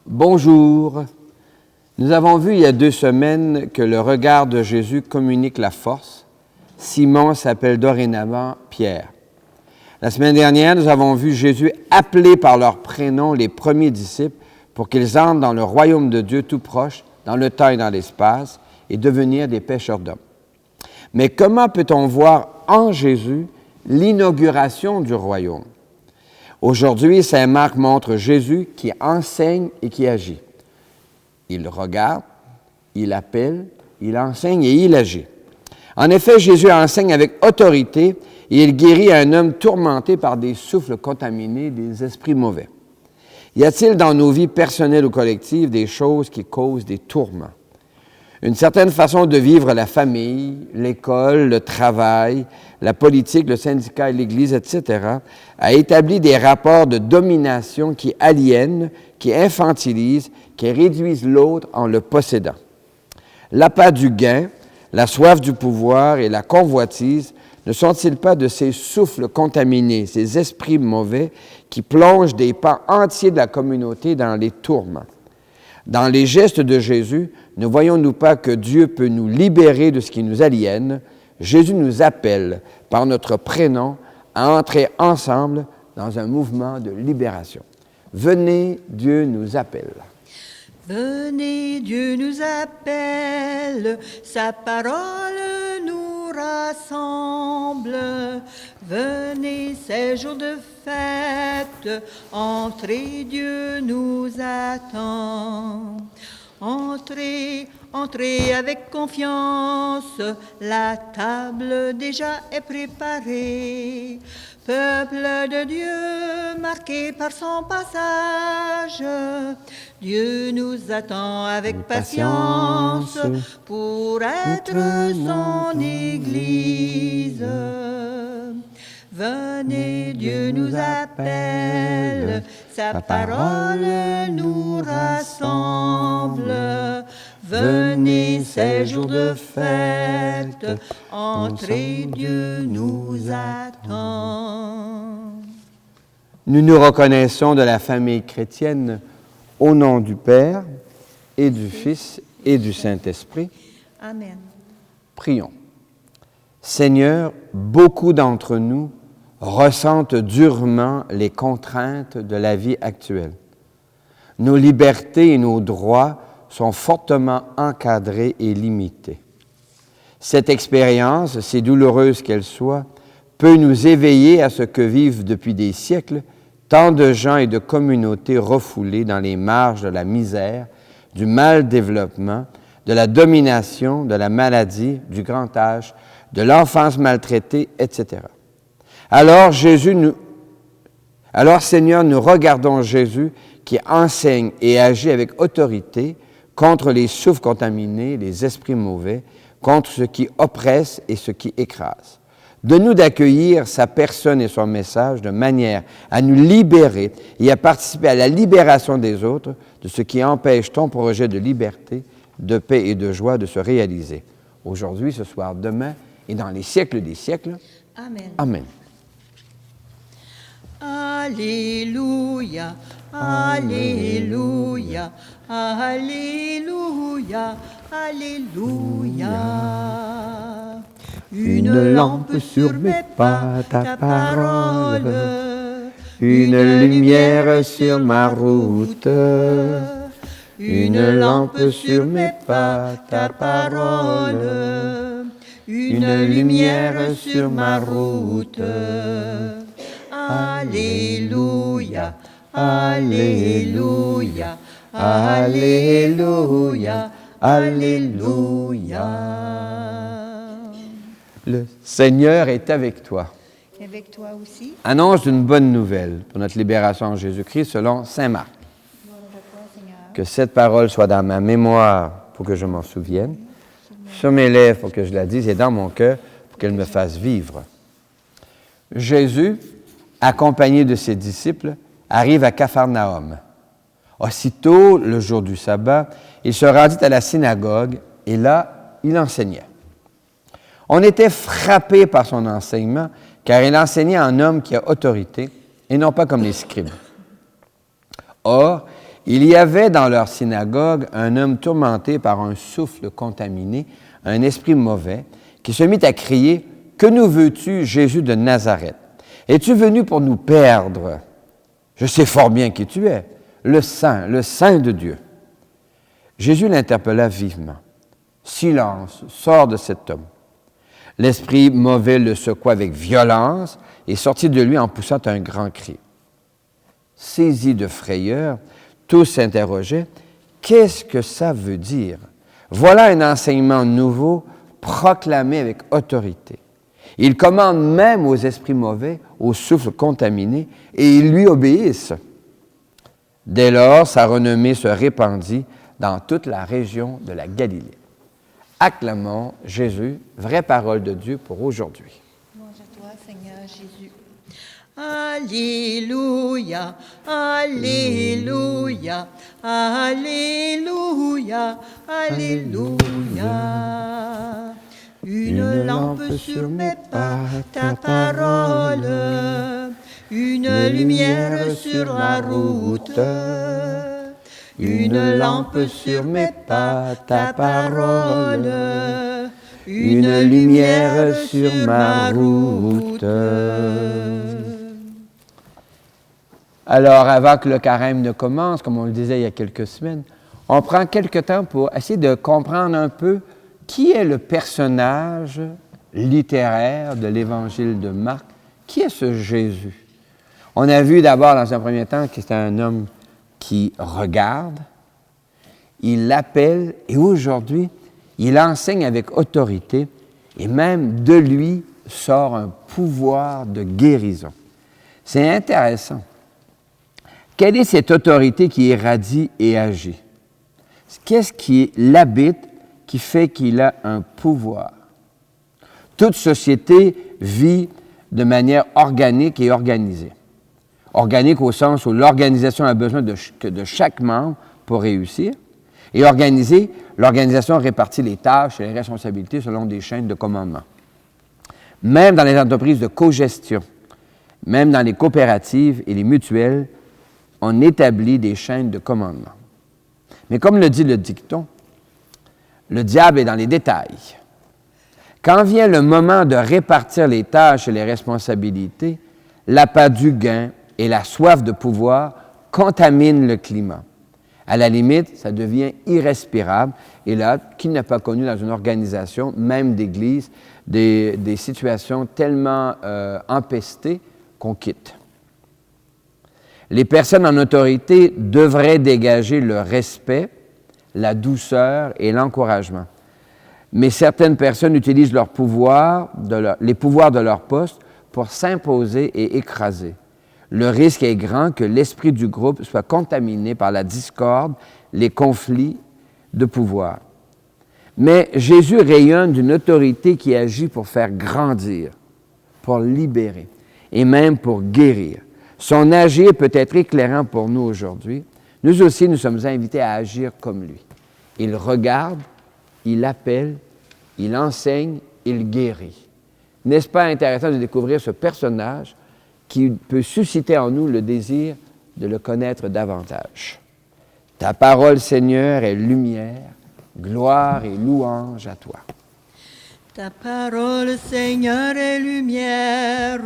Bonjour. Nous avons vu il y a 2 semaines que le regard de Jésus communique la force. Simon s'appelle dorénavant Pierre. La semaine dernière, nous avons vu Jésus appeler par leur prénom les premiers disciples pour qu'ils entrent dans le royaume de Dieu tout proche, dans le temps et dans l'espace, et devenir des pêcheurs d'hommes. Mais comment peut-on voir en Jésus l'inauguration du royaume? Aujourd'hui, saint Marc montre Jésus qui enseigne et qui agit. Il regarde, il appelle, il enseigne et il agit. En effet, Jésus enseigne avec autorité et il guérit un homme tourmenté par des souffles contaminés, des esprits mauvais. Y a-t-il dans nos vies personnelles ou collectives des choses qui causent des tourments? Une certaine façon de vivre la famille, l'école, le travail, la politique, le syndicat, l'Église, etc., a établi des rapports de domination qui aliènent, qui infantilisent, qui réduisent l'autre en le possédant. L'appât du gain, la soif du pouvoir et la convoitise ne sont-ils pas de ces souffles contaminés, ces esprits mauvais qui plongent des pans entiers de la communauté dans les tourments? Dans les gestes de Jésus, ne voyons-nous pas que Dieu peut nous libérer de ce qui nous aliène? Jésus nous appelle par notre prénom à entrer ensemble dans un mouvement de libération. Venez, Dieu nous appelle. Venez, Dieu nous appelle, sa parole nous rassemble. Venez, ces jours de fête, entrez, Dieu nous attend. Entrez, entrez avec confiance, la table déjà est préparée. Peuple de Dieu, marqué par son passage, Dieu nous attend avec patience pour être son Église. Venez, Dieu nous appelle, sa parole nous rassemble. Venez, ces jours de fête, entrez, Dieu nous attend. Nous nous reconnaissons de la famille chrétienne au nom du Père et du Fils et du Saint-Esprit. Amen. Prions. Seigneur, beaucoup d'entre nous ressentent durement les contraintes de la vie actuelle. Nos libertés et nos droits sont fortement encadrés et limités. Cette expérience, si douloureuse qu'elle soit, peut nous éveiller à ce que vivent depuis des siècles tant de gens et de communautés refoulés dans les marges de la misère, du mal-développement, de la domination, de la maladie, du grand âge, de l'enfance maltraitée, etc. Alors, Seigneur, nous regardons Jésus qui enseigne et agit avec autorité contre les souffles contaminés, les esprits mauvais, contre ce qui oppresse et ce qui écrase. Donne-nous d'accueillir sa personne et son message de manière à nous libérer et à participer à la libération des autres de ce qui empêche ton projet de liberté, de paix et de joie de se réaliser. Aujourd'hui, ce soir, demain et dans les siècles des siècles. Amen. Amen. Alléluia, Alléluia, Alléluia, Alléluia. Une lampe sur mes pas, ta parole, une lumière sur ma route. Une lampe sur mes pas, ta parole, une lumière sur ma route. Alléluia, Alléluia, Alléluia, Alléluia. Le Seigneur est avec toi. Avec toi aussi. Annonce d'une bonne nouvelle pour notre libération en Jésus-Christ selon saint Marc. Que cette parole soit dans ma mémoire pour que je m'en souvienne, sur mes lèvres pour que je la dise et dans mon cœur pour qu'elle me fasse vivre. Jésus, accompagné de ses disciples, arrive à Capharnaüm. Aussitôt, le jour du sabbat, il se rendit à la synagogue et là, il enseignait. On était frappé par son enseignement, car il enseignait en homme qui a autorité, et non pas comme les scribes. Or, Il y avait dans leur synagogue un homme tourmenté par un souffle contaminé, un esprit mauvais, qui se mit à crier, « Que nous veux-tu, Jésus de Nazareth? Es-tu venu pour nous perdre? Je sais fort bien qui tu es, le Saint de Dieu. » Jésus l'interpella vivement. « Silence, sors de cet homme. » L'esprit mauvais le secoua avec violence et sortit de lui en poussant un grand cri. Saisis de frayeur, tous s'interrogeaient, « Qu'est-ce que ça veut dire? Voilà un enseignement nouveau proclamé avec autorité. Il commande même aux esprits mauvais, aux souffles contaminés, et ils lui obéissent. » Dès lors, sa renommée se répandit dans toute la région de la Galilée. Acclamons Jésus, vraie parole de Dieu pour aujourd'hui. Louange à toi, Seigneur Jésus. Alléluia, Alléluia, Alléluia, Alléluia. Une lampe sur mes pas, ta parole, une lumière sur la route. Une lampe sur mes pas, ta parole, une lumière sur ma route. Alors, avant que le carême ne commence, comme on le disait il y a quelques semaines, on prend quelques temps pour essayer de comprendre un peu qui est le personnage littéraire de l'Évangile de Marc. Qui est ce Jésus? On a vu d'abord, dans un premier temps, que c'était un homme qui regarde, il l'appelle et aujourd'hui, il enseigne avec autorité et même de lui sort un pouvoir de guérison. C'est intéressant. Quelle est cette autorité qui irradie et agit? Qu'est-ce qui l'habite qui fait qu'il a un pouvoir? Toute société vit de manière organique et organisée. Organique au sens où l'organisation a besoin de chaque membre pour réussir. Et organisée, l'organisation répartit les tâches et les responsabilités selon des chaînes de commandement. Même dans les entreprises de cogestion, même dans les coopératives et les mutuelles, on établit des chaînes de commandement. Mais comme le dit le dicton, le diable est dans les détails. Quand vient le moment de répartir les tâches et les responsabilités, l'appât du gain et la soif de pouvoir contaminent le climat. À la limite, ça devient irrespirable. Et là, qui n'a pas connu dans une organisation, même d'église, des situations tellement empestées qu'on quitte? Les personnes en autorité devraient dégager le respect, la douceur et l'encouragement. Mais certaines personnes utilisent leur pouvoir, les pouvoirs de leur poste pour s'imposer et écraser. Le risque est grand que l'esprit du groupe soit contaminé par la discorde, les conflits de pouvoir. Mais Jésus rayonne d'une autorité qui agit pour faire grandir, pour libérer et même pour guérir. Son agir peut être éclairant pour nous aujourd'hui. Nous aussi, nous sommes invités à agir comme lui. Il regarde, il appelle, il enseigne, il guérit. N'est-ce pas intéressant de découvrir ce personnage qui peut susciter en nous le désir de le connaître davantage? Ta parole, Seigneur, est lumière, gloire et louange à toi. Ta parole, Seigneur, est lumière,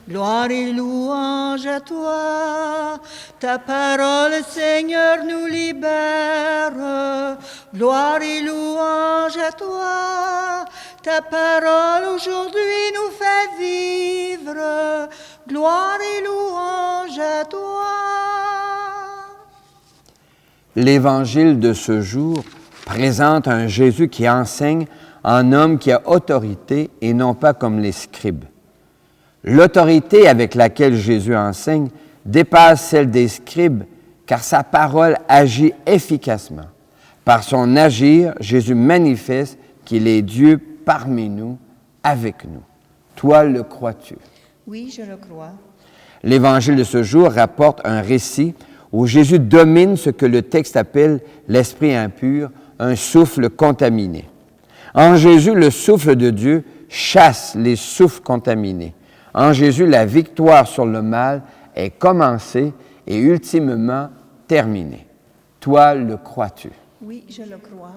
gloire et louange à toi. Ta parole, Seigneur, nous libère, gloire et louange à toi. Ta parole aujourd'hui nous fait vivre, gloire et louange à toi. L'Évangile de ce jour présente un Jésus qui enseigne en homme qui a autorité et non pas comme les scribes. L'autorité avec laquelle Jésus enseigne dépasse celle des scribes car sa parole agit efficacement. Par son agir, Jésus manifeste qu'il est Dieu parmi nous, avec nous. Toi, le crois-tu? Oui, je le crois. L'Évangile de ce jour rapporte un récit où Jésus domine ce que le texte appelle l'esprit impur, un souffle contaminé. En Jésus, le souffle de Dieu chasse les souffles contaminés. En Jésus, la victoire sur le mal est commencée et ultimement terminé. Toi, le crois-tu? Oui, je le crois.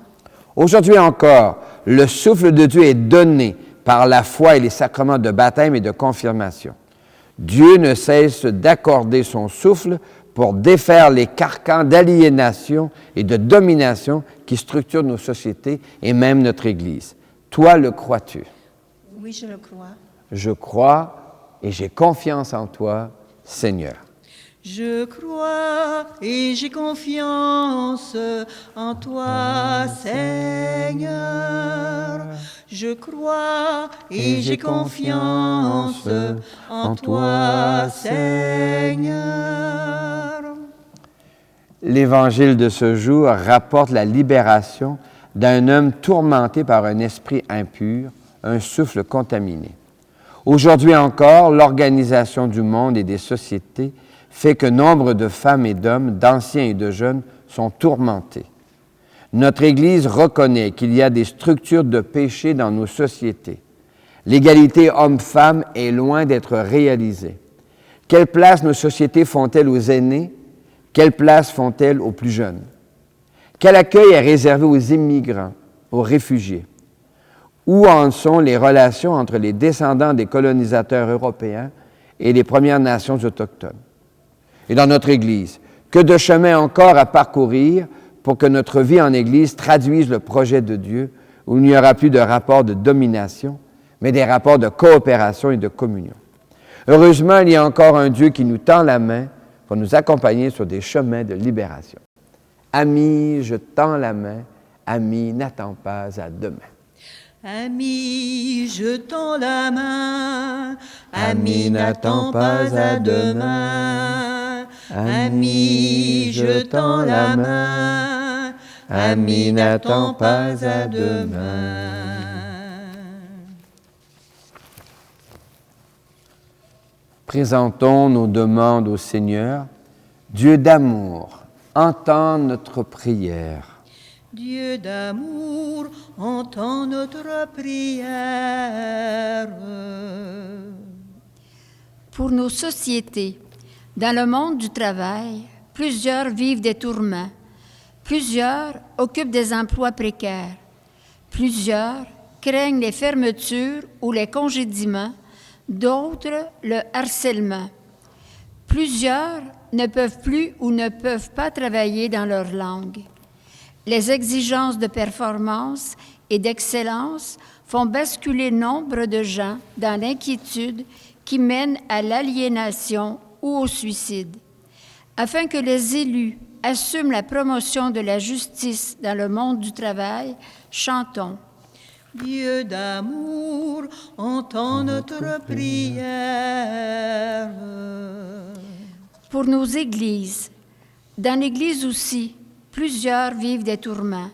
Aujourd'hui encore, le souffle de Dieu est donné par la foi et les sacrements de baptême et de confirmation. Dieu ne cesse d'accorder son souffle pour défaire les carcans d'aliénation et de domination qui structurent nos sociétés et même notre Église. Toi, le crois-tu? Oui, je le crois. Je crois et j'ai confiance en toi, Seigneur. Je crois et j'ai confiance en toi, Seigneur. Je crois et j'ai confiance en toi, Seigneur. L'Évangile de ce jour rapporte la libération d'un homme tourmenté par un esprit impur, un souffle contaminé. Aujourd'hui encore, l'organisation du monde et des sociétés fait que nombre de femmes et d'hommes, d'anciens et de jeunes, sont tourmentés. Notre Église reconnaît qu'il y a des structures de péché dans nos sociétés. L'égalité homme-femme est loin d'être réalisée. Quelle place nos sociétés font-elles aux aînés? Quelle place font-elles aux plus jeunes? Quel accueil est réservé aux immigrants, aux réfugiés? Où en sont les relations entre les descendants des colonisateurs européens et les Premières Nations autochtones? Et dans notre Église, que de chemin encore à parcourir pour que notre vie en Église traduise le projet de Dieu, où il n'y aura plus de rapports de domination, mais des rapports de coopération et de communion. Heureusement, il y a encore un Dieu qui nous tend la main pour nous accompagner sur des chemins de libération. Amis, je tends la main. Amis, n'attends pas à demain. Amis, je tends la main. Amis, n'attends pas à demain. Amis, je tends la main. Amis, n'attends pas à demain. Présentons nos demandes au Seigneur. Dieu d'amour, entends notre prière. Dieu d'amour, entends notre prière. Pour nos sociétés, dans le monde du travail, plusieurs vivent des tourments. Plusieurs occupent des emplois précaires. Plusieurs craignent les fermetures ou les congédiements, d'autres le harcèlement. Plusieurs ne peuvent plus ou ne peuvent pas travailler dans leur langue. Les exigences de performance et d'excellence font basculer nombre de gens dans l'inquiétude qui mène à l'aliénation ou au suicide. Afin que les élus assument la promotion de la justice dans le monde du travail, chantons. Dieu d'amour, entends notre prière. Pour nos églises, dans l'Église aussi, plusieurs vivent des tourments.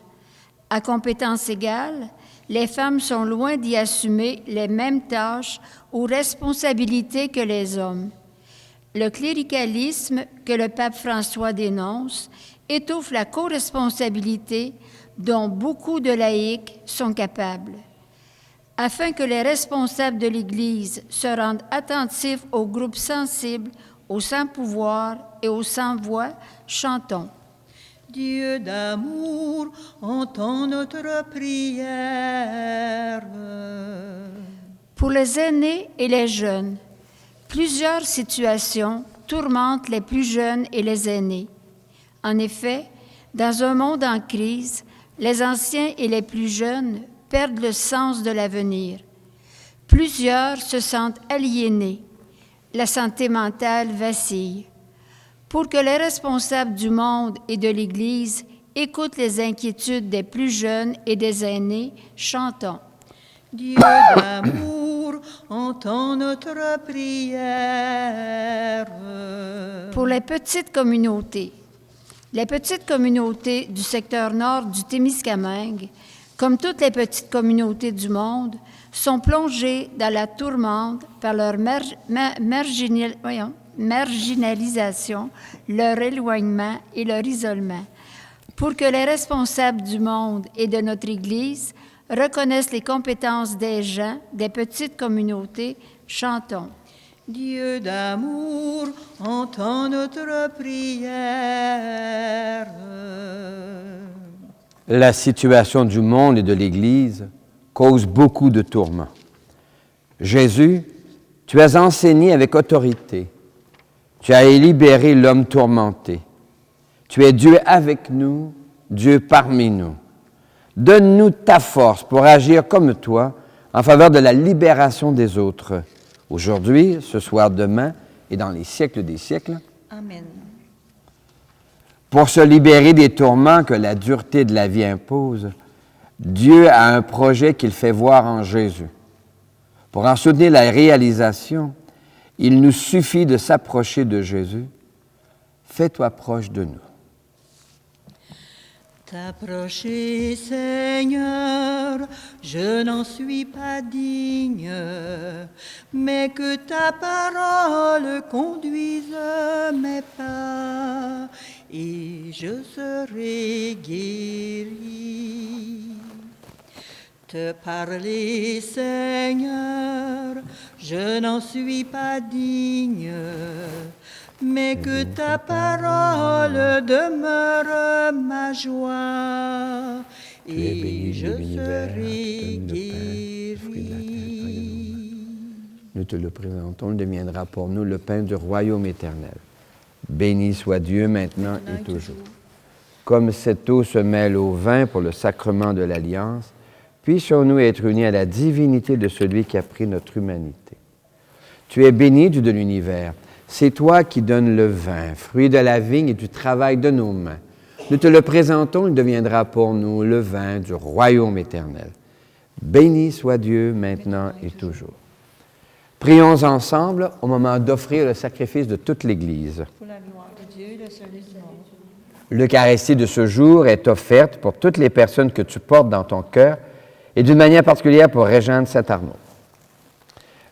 À compétences égales, les femmes sont loin d'y assumer les mêmes tâches ou responsabilités que les hommes. Le cléricalisme que le pape François dénonce étouffe la co-responsabilité dont beaucoup de laïcs sont capables. Afin que les responsables de l'Église se rendent attentifs aux groupes sensibles, aux sans-pouvoir et aux sans-voix, chantons. Dieu d'amour, entends notre prière. Pour les aînés et les jeunes, plusieurs situations tourmentent les plus jeunes et les aînés. En effet, dans un monde en crise, les anciens et les plus jeunes perdent le sens de l'avenir. Plusieurs se sentent aliénés. La santé mentale vacille. Pour que les responsables du monde et de l'Église écoutent les inquiétudes des plus jeunes et des aînés, chantons. Dieu d'amour, entends notre prière. Pour les petites communautés du secteur nord du Témiscamingue, comme toutes les petites communautés du monde, sont plongées dans la tourmente par leur marginalisation, leur éloignement et leur isolement. Pour que les responsables du monde et de notre Église reconnaissent les compétences des gens des petites communautés, chantons. Dieu d'amour, entends notre prière. La situation du monde et de l'Église cause beaucoup de tourments. Jésus, tu as enseigné avec autorité. Tu as libéré l'homme tourmenté. Tu es Dieu avec nous, Dieu parmi nous. Donne-nous ta force pour agir comme toi en faveur de la libération des autres, aujourd'hui, ce soir, demain et dans les siècles des siècles. Amen. Pour se libérer des tourments que la dureté de la vie impose, Dieu a un projet qu'il fait voir en Jésus. Pour en soutenir la réalisation, il nous suffit de s'approcher de Jésus. Fais-toi proche de nous. T'approcher, Seigneur, je n'en suis pas digne, mais que ta parole conduise mes pas, et je serai guéri. Te parler, Seigneur, je n'en suis pas digne, mais que ta parole demeure ma joie, et je serai guéri. Nous te le présentons, il deviendra pour nous le pain du royaume éternel. Béni soit Dieu maintenant et toujours. Comme cette eau se mêle au vin pour le sacrement de l'alliance, puissions-nous être unis à la divinité de celui qui a pris notre humanité. Tu es béni, Dieu de l'univers. C'est toi qui donnes le vin, fruit de la vigne et du travail de nos mains. Nous te le présentons, il deviendra pour nous le vin du royaume éternel. Béni soit Dieu maintenant et toujours. Prions ensemble au moment d'offrir le sacrifice de toute l'Église. Pour la gloire de Dieu, le salut du monde. L'Eucharistie de ce jour est offerte pour toutes les personnes que tu portes dans ton cœur et d'une manière particulière pour Régine Saint-Arnaud.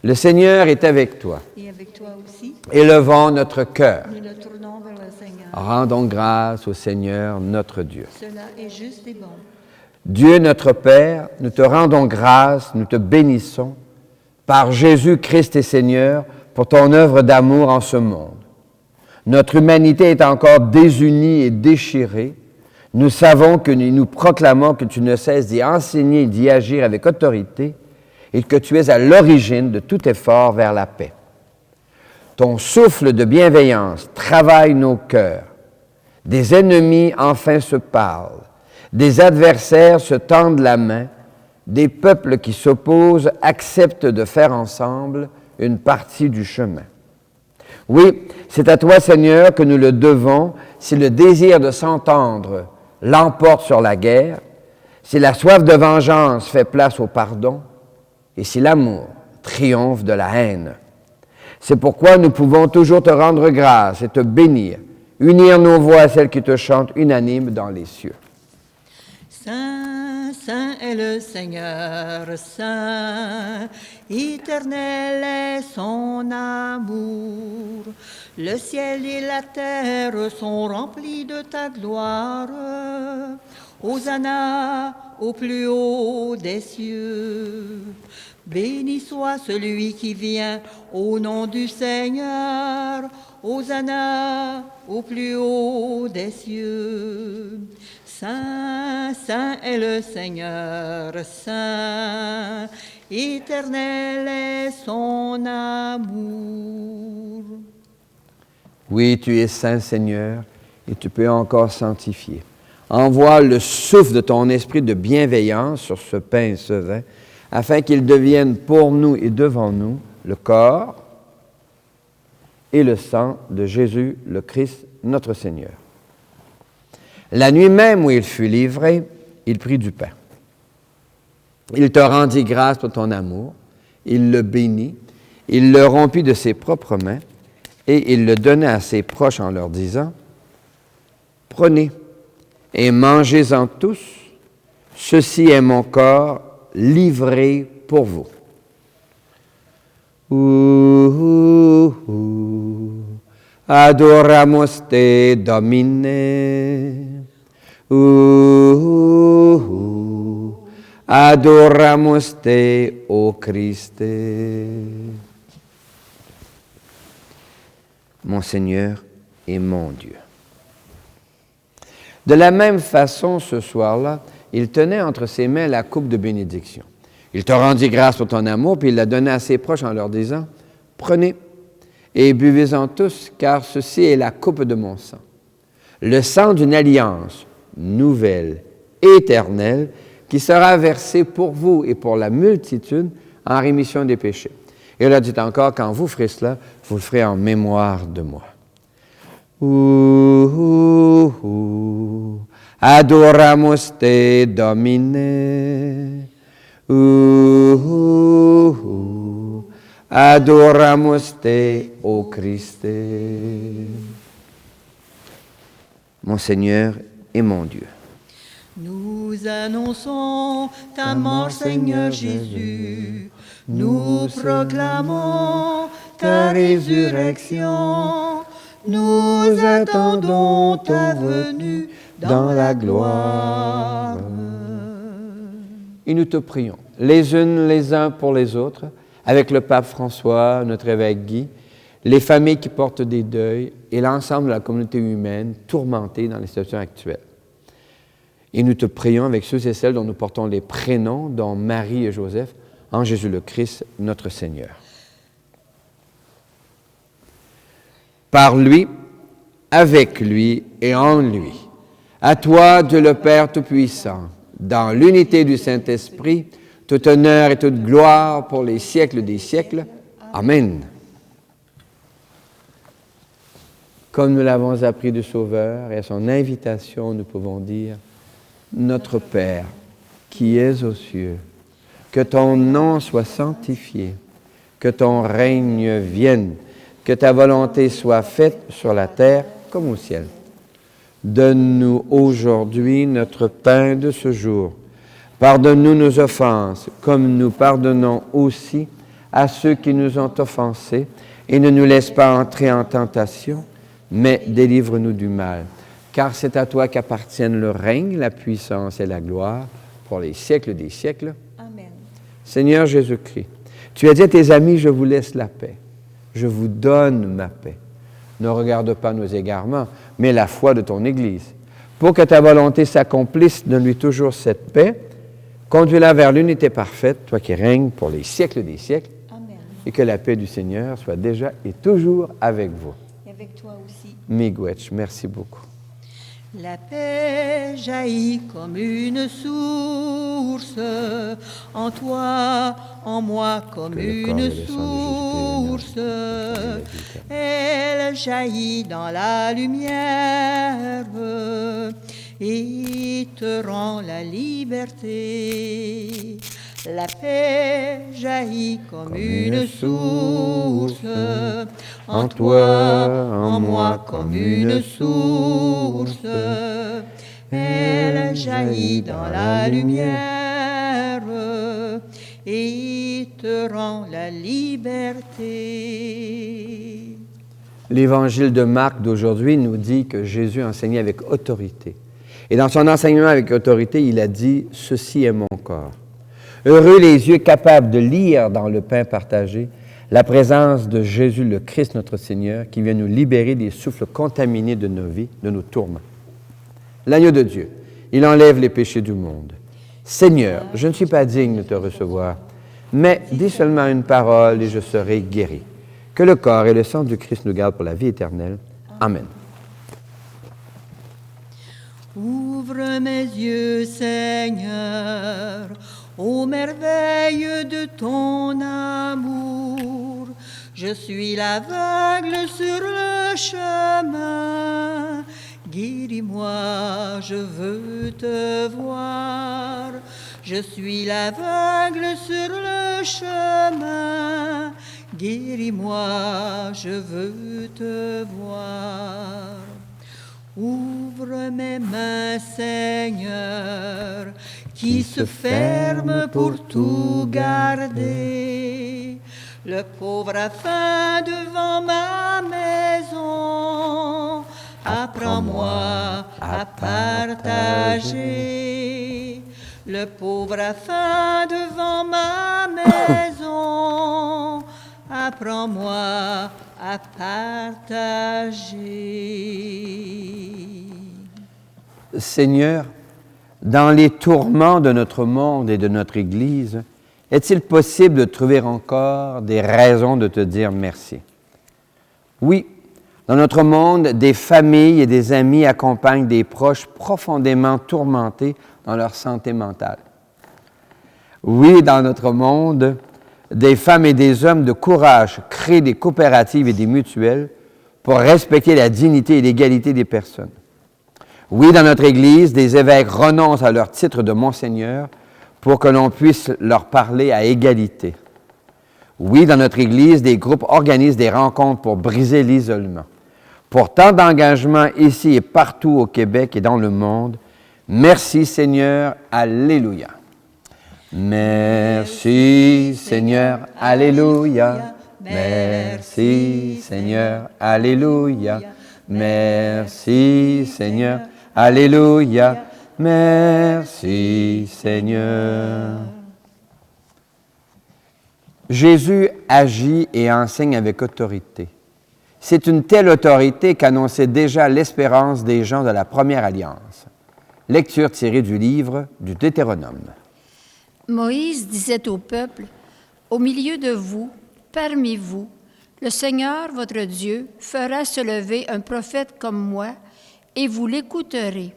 Le Seigneur est avec toi. Et avec toi aussi, Élevons notre cœur. nous le tournons vers le Seigneur. Rendons grâce au Seigneur notre Dieu. Cela est juste et bon. Dieu notre Père, nous te rendons grâce, nous te bénissons, par Jésus-Christ et Seigneur, pour ton œuvre d'amour en ce monde. Notre humanité est encore désunie et déchirée. Nous savons que nous proclamons que tu ne cesses d'y enseigner et d'y agir avec autorité et que tu es à l'origine de tout effort vers la paix. Ton souffle de bienveillance travaille nos cœurs. Des ennemis enfin se parlent. Des adversaires se tendent la main. Des peuples qui s'opposent acceptent de faire ensemble une partie du chemin. Oui, c'est à toi, Seigneur, que nous le devons si le désir de s'entendre l'emporte sur la guerre, si la soif de vengeance fait place au pardon et si l'amour triomphe de la haine. C'est pourquoi nous pouvons toujours te rendre grâce et te bénir, unir nos voix à celles qui te chantent unanimes dans les cieux. Saint, saint est le Seigneur, saint, éternel est son amour. Le ciel et la terre sont remplis de ta gloire. Hosanna au plus haut des cieux. Béni soit celui qui vient au nom du Seigneur. Hosanna au plus haut des cieux. Saint, saint est le Seigneur, saint, éternel est son amour. Oui, tu es saint, Seigneur, et tu peux encore sanctifier. Envoie le souffle de ton esprit de bienveillance sur ce pain et ce vin, afin qu'ils deviennent pour nous et devant nous le corps et le sang de Jésus, le Christ, notre Seigneur. La nuit même où il fut livré, il prit du pain. Il te rendit grâce pour ton amour, il le bénit, il le rompit de ses propres mains et il le donna à ses proches en leur disant, « Prenez et mangez-en tous, ceci est mon corps livré pour vous. » Adoramus te, Domine. Adoramus te, o Christe. mon Seigneur et mon Dieu. De la même façon, ce soir-là, il tenait entre ses mains la coupe de bénédiction. Il te rendit grâce pour ton amour, puis il la donna à ses proches en leur disant, « Prenez et buvez-en tous, car ceci est la coupe de mon sang. Le sang d'une alliance nouvelle, éternelle, qui sera versé pour vous et pour la multitude en rémission des péchés. » Et il a dit encore, quand vous ferez cela, vous le ferez en mémoire de moi. Adoramus te, Domine. Adoramus te, ô Christe. Mon Seigneur et mon Dieu. Nous annonçons ta mort, Seigneur Jésus. Nous proclamons ta résurrection. Nous attendons ta venue dans la gloire. Et nous te prions, les unes les uns pour les autres, avec le pape François, notre évêque Guy, les familles qui portent des deuils et l'ensemble de la communauté humaine tourmentée dans les situations actuelles. Et nous te prions avec ceux et celles dont nous portons les prénoms, dont Marie et Joseph, en Jésus le Christ, notre Seigneur. Par lui, avec lui et en lui. À toi, Dieu le Père Tout-Puissant, dans l'unité du Saint-Esprit, tout honneur et toute gloire pour les siècles des siècles. Amen. Comme nous l'avons appris du Sauveur et à son invitation, nous pouvons dire, Notre Père, qui es aux cieux, que ton nom soit sanctifié, que ton règne vienne, que ta volonté soit faite sur la terre comme au ciel. Donne-nous aujourd'hui notre pain de ce jour. Pardonne-nous nos offenses, comme nous pardonnons aussi à ceux qui nous ont offensés, et ne nous laisse pas entrer en tentation, mais délivre-nous du mal. Car c'est à toi qu'appartiennent le règne, la puissance et la gloire pour les siècles des siècles. Amen. Seigneur Jésus-Christ, tu as dit à tes amis, je vous laisse la paix. Je vous donne ma paix. Ne regarde pas nos égarements, mais la foi de ton Église. Pour que ta volonté s'accomplisse, donne-lui toujours cette paix. Conduis-la vers l'unité parfaite, toi qui règnes pour les siècles des siècles. Amen. Et que la paix du Seigneur soit déjà et toujours avec vous. Et avec toi aussi. Miigwech, merci beaucoup. La paix jaillit comme une source, en toi, en moi comme une source. Elle jaillit dans la lumière et te rend la liberté. La paix jaillit comme une source, en toi, en moi comme une source. Elle jaillit dans la lumière et te rend la liberté. L'Évangile de Marc d'aujourd'hui nous dit que Jésus enseignait avec autorité. Et dans son enseignement avec autorité, il a dit « Ceci est mon corps ». Heureux les yeux capables de lire dans le pain partagé la présence de Jésus le Christ notre Seigneur qui vient nous libérer des souffles contaminés de nos vies, de nos tourments. L'agneau de Dieu, il enlève les péchés du monde. Seigneur, je ne suis pas digne de te recevoir, mais dis seulement une parole et je serai guéri. Que le corps et le sang du Christ nous gardent pour la vie éternelle. Amen. Ouvre mes yeux, Seigneur, ô merveille de ton amour. Je suis l'aveugle sur le chemin. Guéris-moi, je veux te voir. Je suis l'aveugle sur le chemin. Guéris-moi, je veux te voir. Ouvre mes mains, Seigneur, qui se ferment pour tout garder. Le pauvre a faim devant ma maison. Apprends-moi à partager. Le pauvre a faim devant ma maison. Apprends-moi à partager. Seigneur, dans les tourments de notre monde et de notre Église, est-il possible de trouver encore des raisons de te dire merci? Oui, dans notre monde, des familles et des amis accompagnent des proches profondément tourmentés dans leur santé mentale. Oui, dans notre monde, des femmes et des hommes de courage créent des coopératives et des mutuelles pour respecter la dignité et l'égalité des personnes. Oui, dans notre Église, des évêques renoncent à leur titre de Monseigneur pour que l'on puisse leur parler à égalité. Oui, dans notre Église, des groupes organisent des rencontres pour briser l'isolement. Pour tant d'engagement ici et partout au Québec et dans le monde, merci Seigneur, Alléluia. Merci Seigneur, Alléluia. Merci Seigneur, Alléluia. Merci Seigneur, Alléluia. Merci Seigneur. Jésus agit et enseigne avec autorité. C'est une telle autorité qu'annonçait déjà l'espérance des gens de la première alliance. Lecture tirée du livre du Deutéronome. Moïse disait au peuple, « Au milieu de vous, parmi vous, le Seigneur, votre Dieu, fera se lever un prophète comme moi, et vous l'écouterez. »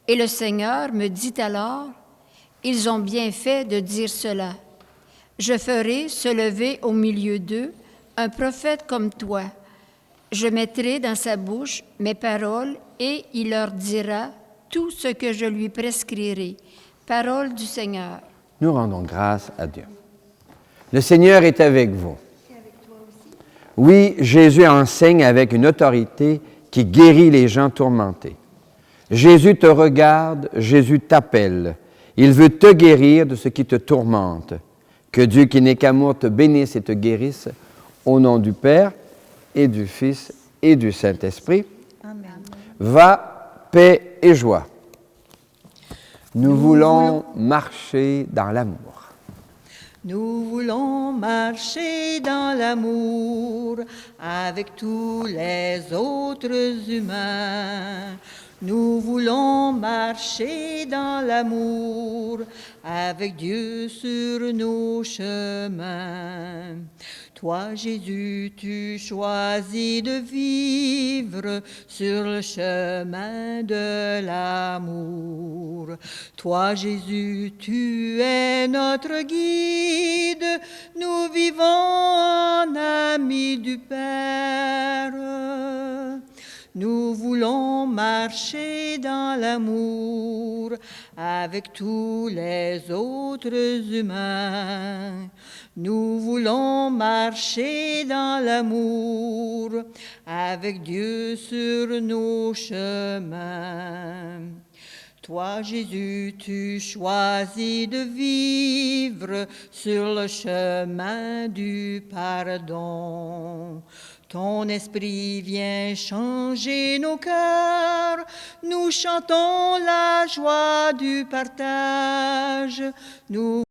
Et le Seigneur me dit alors, « Ils ont bien fait de dire cela. Je ferai se lever au milieu d'eux un prophète comme toi. Je mettrai dans sa bouche mes paroles et il leur dira tout ce que je lui prescrirai. » Parole du Seigneur. Nous rendons grâce à Dieu. Le Seigneur est avec vous. Oui, Jésus enseigne avec une autorité qui guérit les gens tourmentés. Jésus te regarde, Jésus t'appelle. Il veut te guérir de ce qui te tourmente. Que Dieu qui n'est qu'amour te bénisse et te guérisse, au nom du Père et du Fils et du Saint-Esprit. Amen. Va, paix et joie. Nous voulons marcher dans l'amour. Nous voulons marcher dans l'amour avec tous les autres humains. Nous voulons marcher dans l'amour avec Dieu sur nos chemins. Toi, Jésus, tu choisis de vivre sur le chemin de l'amour. Toi, Jésus, tu es notre guide. Nous vivons en amis du Père. Nous voulons marcher dans l'amour avec tous les autres humains. Nous voulons marcher dans l'amour avec Dieu sur nos chemins. Toi, Jésus, tu choisis de vivre sur le chemin du pardon. Ton esprit vient changer nos cœurs. Nous chantons la joie du partage. Nous